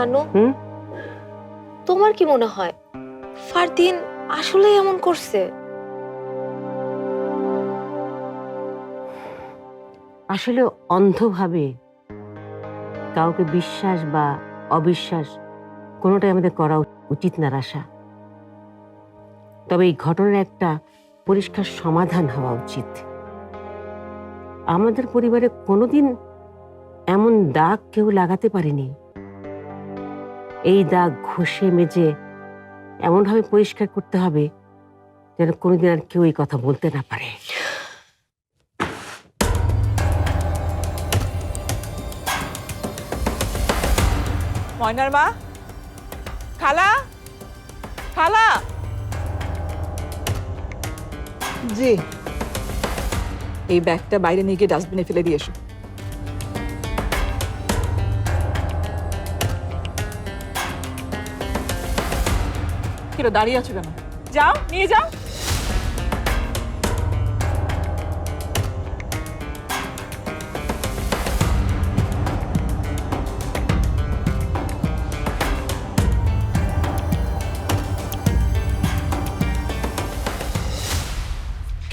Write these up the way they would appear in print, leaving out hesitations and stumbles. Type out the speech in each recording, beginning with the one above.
নানু, তোমার কি মনে হয় ফারদিন আসলে এমন করছে? আসলে অন্ধভাবে কাউকে বিশ্বাস বা অবিশ্বাস কোনোটাই আমাদের করা উচিত না রাশা। তবে এই ঘটনার একটা পরিষ্কার সমাধান হওয়া উচিত। আমাদের পরিবারে কোনোদিন এমন দাগ কেউ লাগাতে পারেনি। এই দাগ ঘষে মেজে এমনভাবে পরিষ্কার করতে হবে যেন কোনোদিন আর কেউ এই কথা বলতে না পারে। ময়নার মা, খালা, খালা। জি। এই ব্যাগটা বাইরে নিয়ে গিয়ে ডাস্টবিনে ফেলে দিয়ে এসো। কিরো দাঁড়িয়ে আছো কেন? যাও, নিয়ে যাও।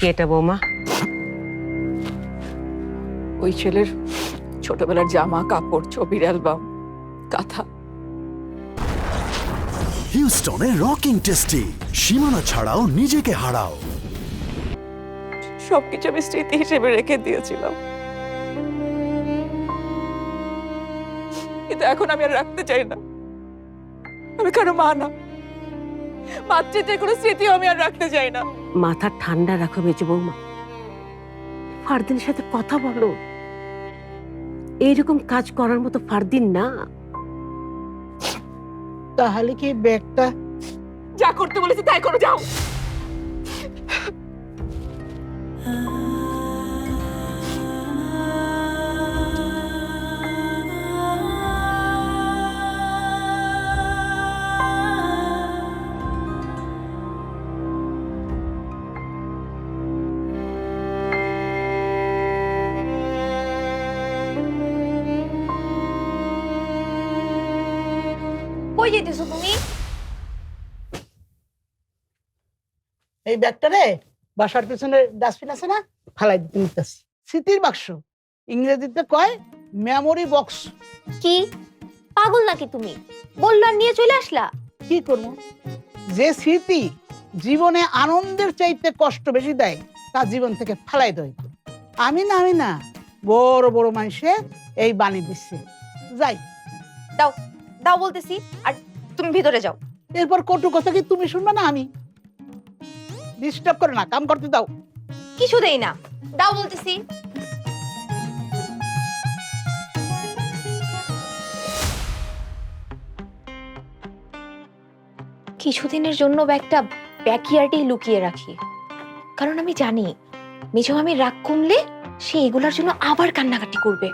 কে এটা বৌমা? ওই ছেলের ছোটবেলার জামা কাপড়, ছবির অ্যালবাম, কাঁথা। হিউস্টনে রকিং টেস্টি, সীমানা ছাড়াও নিজেকে হারাও। সবকিছু আমি স্মৃতি হিসেবে রেখে দিয়েছিলাম, কিন্তু এখন আমি আর রাখতে চাই না। আমি কারো মা না, মাতৃত্বের কোনো স্মৃতিও আমি আর রাখতে চাই না। মাথা ঠান্ডা রাখো মেজো বৌমা, ফারদিনের সাথে কথা বলো। এইরকম কাজ করার মতো ফারদিন না। তাহলে কি ব্যাগটা? যা করতে বলেছে তাই করো, যাও। কই যেতেছো তুমি? এই ব্যাগটা রে বাসার পিছনে ডাস্টবিন আছে না, ফালাই দিতে নিতেছি। স্মৃতির বাক্স, ইংরেজিতে কয় মেমোরি বক্স। কি পাগল নাকি তুমি? বললো আর নিয়ে চলে আসলা? কি করব, যে স্মৃতি জীবনে আনন্দের চাইতে কষ্ট বেশি দেয় তা জীবন থেকে ফালাই দেয়। আমি না বড় বড় মানুষে এই বাণী দিচ্ছে। যাই, দাও দাও বলতেছি, আর তুমি ভিতরে যাও। এরপর কটু কথা কি তুমি শুনবে না? আমি ডিস্টার্ব করে না, কাম করতে দাও। কিছু দেই না, দাও বলতেছি। কিছুদিনের জন্য ব্যাগটা ব্যাকইয়ার্ডেই লুকিয়ে রাখি, কারণ আমি জানি মেজো আমি রাগ কমলে সে এগুলোর জন্য আবার কান্নাকাটি করবে।